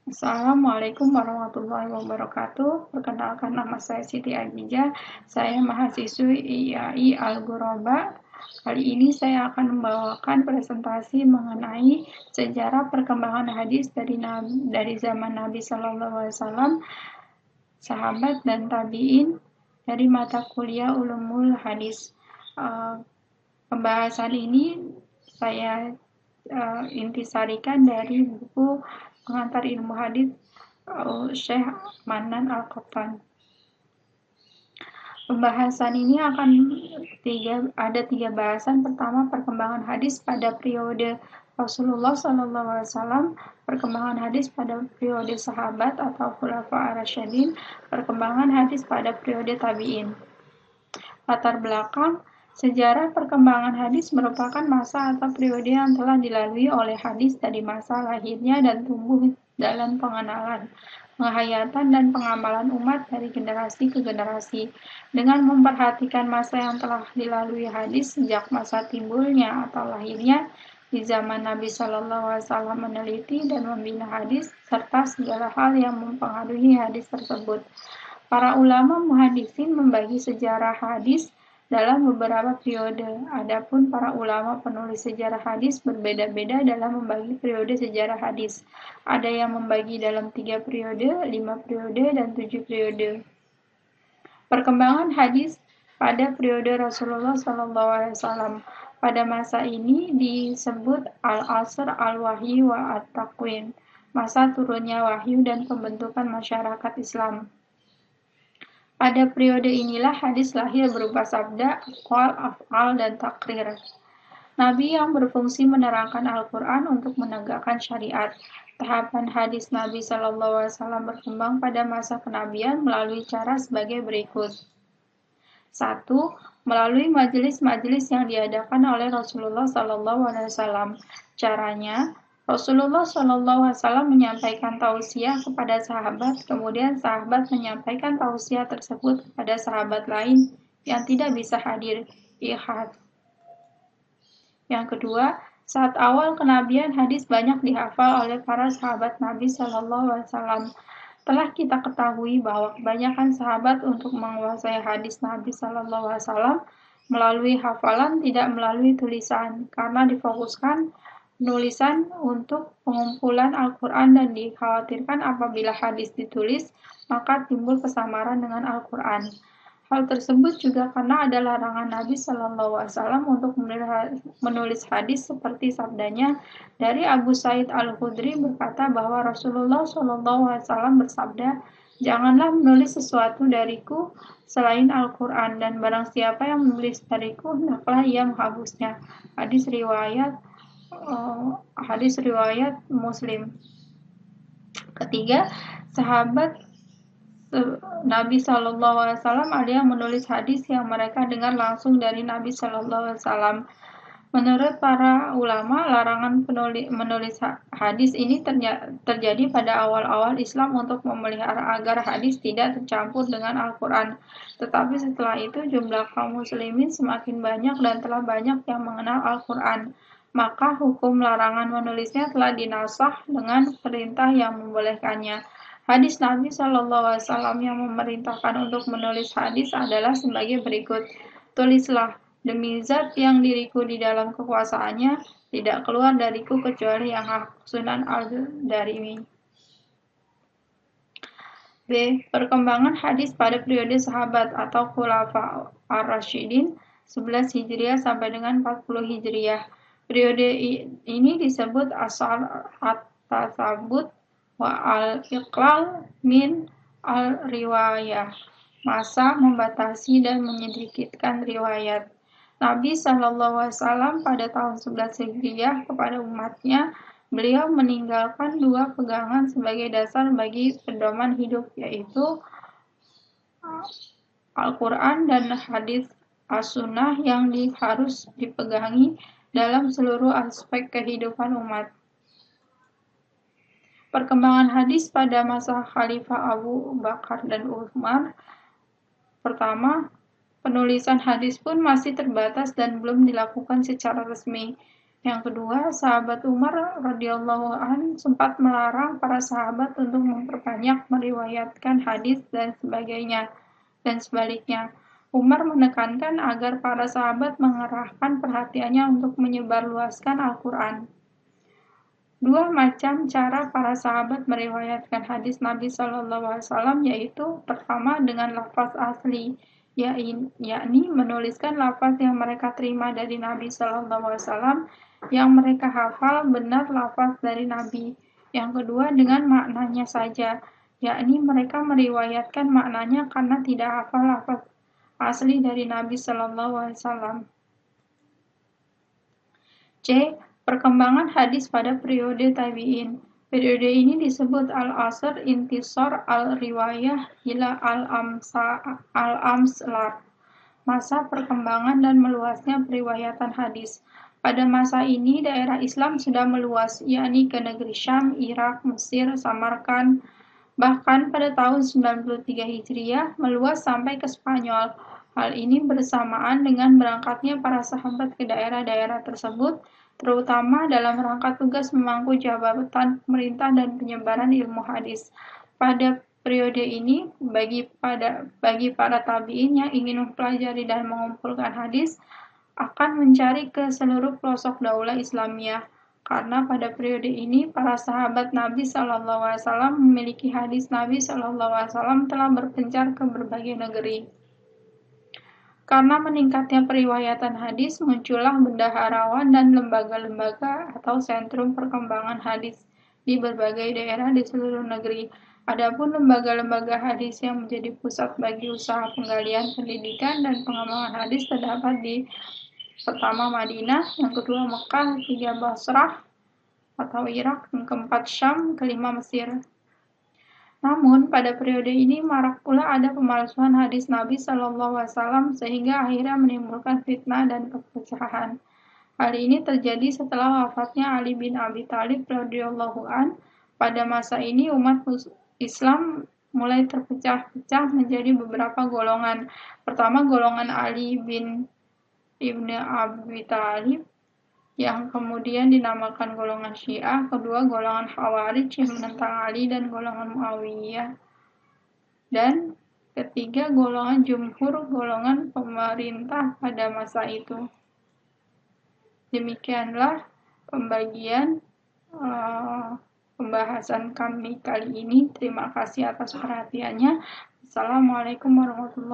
Assalamualaikum warahmatullahi wabarakatuh. Perkenalkan, nama saya Siti Adijah. Saya mahasiswi IAI Al-Ghuraba. Kali ini saya akan membawakan presentasi mengenai sejarah perkembangan hadis dari zaman Nabi Shallallahu Alaihi Wasallam, sahabat dan tabiin dari mata kuliah Ulumul Hadis. Pembahasan ini saya intisarikan dari buku Pengantar Ilmu Hadis Syekh Manan Al-Qattan. Pembahasan ini akan ada tiga bahasan. Pertama, perkembangan hadis pada periode Rasulullah SAW, perkembangan hadis pada periode sahabat atau khulafa ar-rasyidin, perkembangan hadis pada periode tabi'in. Latar belakang, sejarah perkembangan hadis merupakan masa atau periode yang telah dilalui oleh hadis dari masa lahirnya dan tumbuh dalam pengenalan, penghayatan, dan pengamalan umat dari generasi ke generasi. Dengan memperhatikan masa yang telah dilalui hadis sejak masa timbulnya atau lahirnya, di zaman Nabi Shallallahu Alaihi Wasallam meneliti dan membina hadis, serta segala hal yang mempengaruhi hadis tersebut. Para ulama muhaddisin membagi sejarah hadis dalam beberapa periode. Adapun para ulama penulis sejarah hadis berbeda-beda dalam membagi periode sejarah hadis. Ada yang membagi dalam 3 periode, 5 periode, dan 7 periode. Perkembangan hadis pada periode Rasulullah SAW. Pada masa ini disebut Al-Asr Al-Wahyi wa At-Taqwin, masa turunnya wahyu dan pembentukan masyarakat Islam. Pada periode inilah hadis lahir berupa sabda, aqwal, af'al, dan takrir. Nabi yang berfungsi menerangkan Al-Quran untuk menegakkan syariat. Tahapan hadis Nabi SAW berkembang pada masa kenabian melalui cara sebagai berikut. 1. Melalui majelis-majelis yang diadakan oleh Rasulullah SAW. Caranya, Rasulullah SAW menyampaikan tausiah kepada sahabat, kemudian sahabat menyampaikan tausiah tersebut kepada sahabat lain yang tidak bisa hadir. Ihad. Yang kedua, saat awal kenabian hadis banyak dihafal oleh para sahabat Nabi SAW. Telah kita ketahui bahwa kebanyakan sahabat untuk menguasai hadis Nabi SAW melalui hafalan, tidak melalui tulisan, karena difokuskan penulisan untuk pengumpulan Al-Quran dan dikhawatirkan apabila hadis ditulis, maka timbul kesamaran dengan Al-Quran. Hal tersebut juga karena ada larangan Nabi SAW untuk menulis hadis seperti sabdanya dari Abu Sa'id Al-Khudri berkata bahwa Rasulullah SAW bersabda, "Janganlah menulis sesuatu dariku selain Al-Quran, dan barang siapa yang menulis dariku, hendaklah ia menghapusnya." Hadis riwayat Muslim. Ketiga, sahabat Nabi SAW ada yang menulis hadis yang mereka dengar langsung dari Nabi SAW. Menurut para ulama, larangan menulis hadis ini terjadi pada awal-awal Islam untuk memelihara agar hadis tidak tercampur dengan Al-Quran. Tetapi setelah itu jumlah kaum muslimin semakin banyak dan telah banyak yang mengenal Al-Quran. Maka hukum larangan menulisnya telah dinasakh dengan perintah yang membolehkannya. Hadis Nabi SAW yang memerintahkan untuk menulis hadis adalah sebagai berikut. Tulislah, demi zat yang diriku di dalam kekuasaannya, tidak keluar dariku kecuali yang hak. Sunan Al-Darimi. B. Perkembangan hadis pada periode sahabat atau khulafa ar-rasyidin 11 Hijriah sampai dengan 40 Hijriah. Periode ini disebut asal at-tasabut wa al-iqlal min al-riwayah, masa membatasi dan menyedikitkan riwayat. Nabi SAW pada tahun 11 Hijriah kepada umatnya, beliau meninggalkan 2 pegangan sebagai dasar bagi pedoman hidup, yaitu Al-Quran dan hadis as-sunnah yang harus dipegangi dalam seluruh aspek kehidupan umat. Perkembangan hadis pada masa Khalifah Abu Bakar dan Umar. Pertama, penulisan hadis pun masih terbatas dan belum dilakukan secara resmi. Yang kedua, sahabat Umar radhiyallahu an sempat melarang para sahabat untuk memperbanyak meriwayatkan hadis dan sebagainya. Dan sebaliknya, Umar menekankan agar para sahabat mengerahkan perhatiannya untuk menyebarluaskan Al-Quran. Dua macam cara para sahabat meriwayatkan hadis Nabi Shallallahu Alaihi Wasallam, yaitu pertama dengan lafaz asli, yakni menuliskan lafaz yang mereka terima dari Nabi Shallallahu Alaihi Wasallam, yang mereka hafal benar lafaz dari Nabi. Yang kedua dengan maknanya saja, yakni mereka meriwayatkan maknanya karena tidak hafal lafaz asli dari Nabi Shallallahu Alaihi Wasallam. C. Perkembangan hadis pada periode tabi'in. Periode ini disebut al-asr intisar al-riwayah ila al-amslar, masa perkembangan dan meluasnya periwayatan hadis. Pada masa ini daerah Islam sudah meluas, yakni ke negeri Syam, Irak, Mesir, Samarkand. Bahkan pada tahun 93 Hijriah meluas sampai ke Spanyol. Hal ini bersamaan dengan berangkatnya para sahabat ke daerah-daerah tersebut, terutama dalam rangka tugas memangku jabatan pemerintah dan penyebaran ilmu hadis. Pada periode ini, bagi para tabi'in yang ingin mempelajari dan mengumpulkan hadis, akan mencari ke seluruh pelosok daulah Islamiyah. Karena pada periode ini, para sahabat Nabi Shallallahu Alaihi Wasallam memiliki hadis Nabi Shallallahu Alaihi Wasallam telah berpencar ke berbagai negeri. Karena meningkatnya periwayatan hadis, muncullah bendaharawan dan lembaga-lembaga atau sentrum perkembangan hadis di berbagai daerah di seluruh negeri. Adapun lembaga-lembaga hadis yang menjadi pusat bagi usaha penggalian pendidikan dan pengembangan hadis terdapat di pertama Madinah, yang kedua Mekah, ketiga Basrah atau Irak, yang keempat Syam, kelima Mesir. Namun, pada periode ini marak pula ada pemalsuan hadis Nabi Shallallahu Alaihi Wasallam sehingga akhirnya menimbulkan fitnah dan perpecahan. Hal ini terjadi setelah wafatnya Ali bin Abi Thalib radhiyallahu an. Pada masa ini umat Islam mulai terpecah-pecah menjadi beberapa golongan. Pertama, golongan Ali bin Ibnu Abi Thalib yang kemudian dinamakan golongan Syiah, kedua golongan Khawarij yang menentang Ali dan golongan Muawiyah, dan ketiga golongan Jumhur, golongan pemerintah pada masa itu. Demikianlah pembagian pembahasan kami kali ini. Terima kasih atas perhatiannya. Assalamualaikum warahmatullahi wabarakatuh.